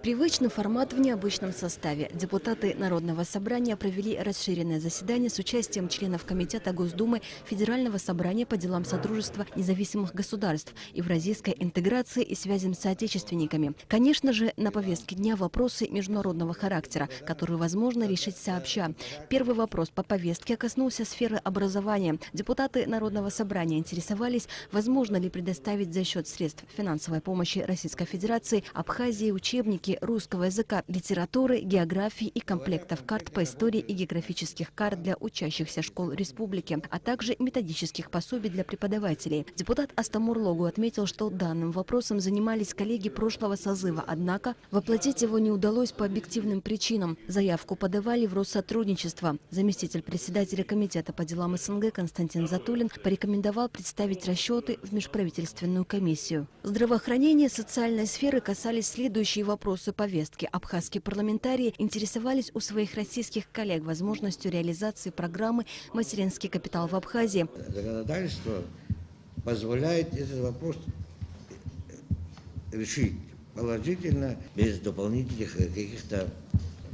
Привычный формат в необычном составе. Депутаты Народного собрания провели расширенное заседание с участием членов Комитета Госдумы Федерального собрания по делам Содружества независимых государств, евразийской интеграции и связям с соотечественниками. Конечно же, на повестке дня вопросы международного характера, которые возможно решить сообща. Первый вопрос по повестке коснулся сферы образования. Депутаты Народного собрания интересовались, возможно ли предоставить за счет средств финансовой помощи Российской Федерации Абхазии учебники русского языка, литературы, географии и комплектов карт по истории и географических карт для учащихся школ республики, а также методических пособий для преподавателей. Депутат Астамур Логу отметил, что данным вопросом занимались коллеги прошлого созыва, однако воплотить его не удалось по объективным причинам. Заявку подавали в Россотрудничество. Заместитель председателя Комитета по делам СНГ Константин Затулин порекомендовал представить расчеты в межправительственную комиссию. Здравоохранение и социальной сферы касались следующие вопросы повестки. Абхазские парламентарии интересовались у своих российских коллег возможностью реализации программы «Материнский капитал в Абхазии». Законодательство позволяет этот вопрос решить положительно, без дополнительных каких-то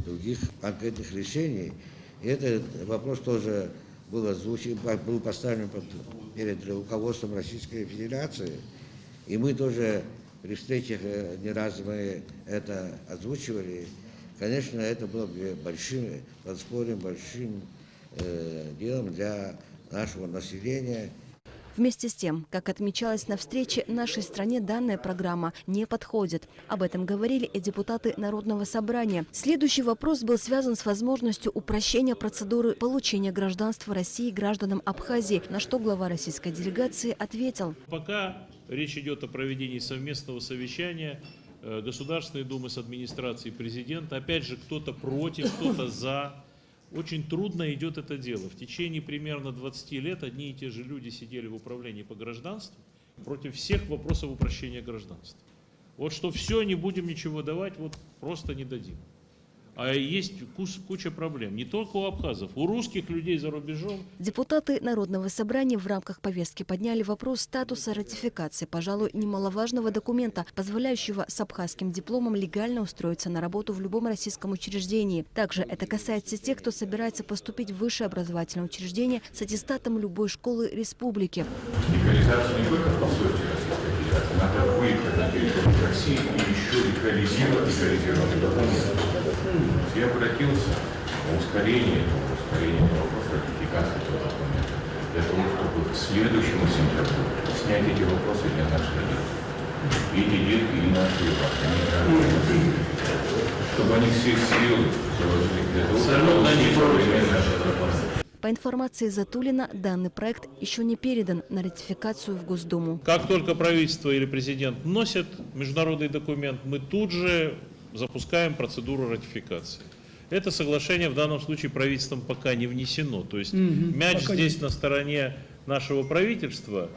других конкретных решений. И этот вопрос тоже был поставлен перед руководством Российской Федерации. И мы тоже при встречах не раз мы это озвучивали. Конечно, это было бы большим подспорьем, большим делом для нашего населения. Вместе с тем, как отмечалось на встрече, нашей стране данная программа не подходит. Об этом говорили и депутаты Народного собрания. Следующий вопрос был связан с возможностью упрощения процедуры получения гражданства России гражданам Абхазии, на что глава российской делегации ответил. Пока речь идет о проведении совместного совещания Государственной Думы с администрацией президента. Опять же, кто-то против, кто-то за. Очень трудно идет это дело. В течение примерно 20 лет одни и те же люди сидели в управлении по гражданству против всех вопросов упрощения гражданства. Вот что все, не будем ничего давать, вот просто не дадим. А есть куча проблем, не только у абхазов, у русских людей за рубежом. Депутаты Народного собрания в рамках повестки подняли вопрос статуса ратификации, пожалуй, немаловажного документа, позволяющего с абхазским дипломом легально устроиться на работу в любом российском учреждении. Также это касается тех, кто собирается поступить в высшее образовательное учреждение с аттестатом любой школы республики. Легализация не только по сути Российской Федерации, надо выехать на территорию России и еще легализировать документы. Я обратился на ускорение вопроса ратификации этого документа, для того, чтобы к следующему сентябрю снять эти вопросы для наших детей. И эти детки, и наши граждане, чтобы они все силы заложили для того, чтобы они провели наши законы. По информации Затулина, данный проект еще не передан на ратификацию в Госдуму. Как только правительство или президент вносят международный документ, мы тут же запускаем процедуру ратификации. Это соглашение в данном случае правительством пока не внесено. То есть мяч здесь на стороне нашего правительства.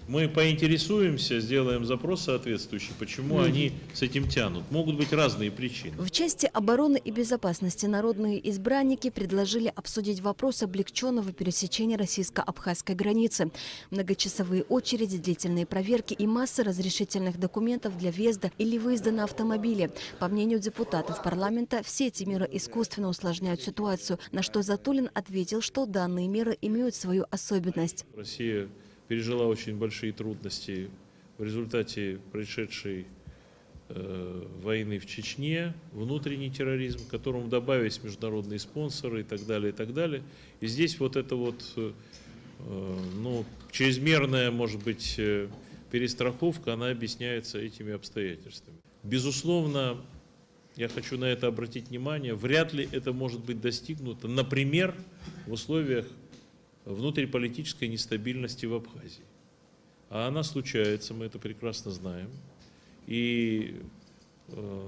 Мы поинтересуемся, сделаем запрос соответствующий, почему они с этим тянут. Могут быть разные причины. В части обороны и безопасности народные избранники предложили обсудить вопрос облегченного пересечения российско-абхазской границы. Многочасовые очереди, длительные проверки и масса разрешительных документов для въезда или выезда на автомобиле. По мнению депутатов парламента, все эти меры искусственно усложняют ситуацию, на что Затулин ответил, что данные меры имеют свою особенность. Россия пережила очень большие трудности в результате происшедшей войны в Чечне, внутренний терроризм, к которому добавились международные спонсоры и так далее, и так далее. И здесь вот эта вот чрезмерная, может быть, перестраховка, она объясняется этими обстоятельствами. Безусловно, я хочу на это обратить внимание, вряд ли это может быть достигнуто, например, в условиях внутриполитической нестабильности в Абхазии. А она случается, мы это прекрасно знаем. И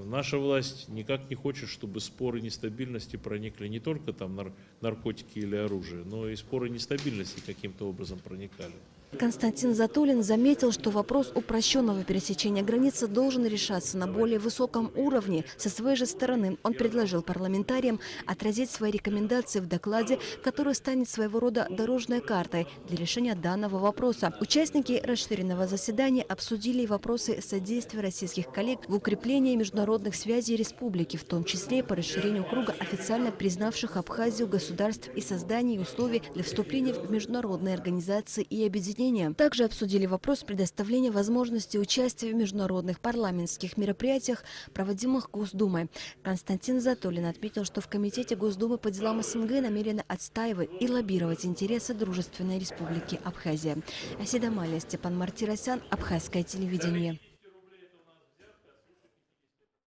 наша власть никак не хочет, чтобы споры нестабильности проникли не только там наркотики или оружие, но и споры нестабильности каким-то образом проникали. Константин Затулин заметил, что вопрос упрощенного пересечения границы должен решаться на более высоком уровне. Со своей же стороны он предложил парламентариям отразить свои рекомендации в докладе, который станет своего рода дорожной картой для решения данного вопроса. Участники расширенного заседания обсудили вопросы содействия российских коллег в укреплении международных связей республики, в том числе по расширению круга официально признавших Абхазию государств и создании условий для вступления в международные организации и объединения. Также обсудили вопрос предоставления возможности участия в международных парламентских мероприятиях, проводимых Госдумой. Константин Затулин отметил, что в Комитете Госдумы по делам СНГ намерены отстаивать и лоббировать интересы Дружественной Республики Абхазия. Асида Малия, Степан Мартиросян, Абхазское телевидение.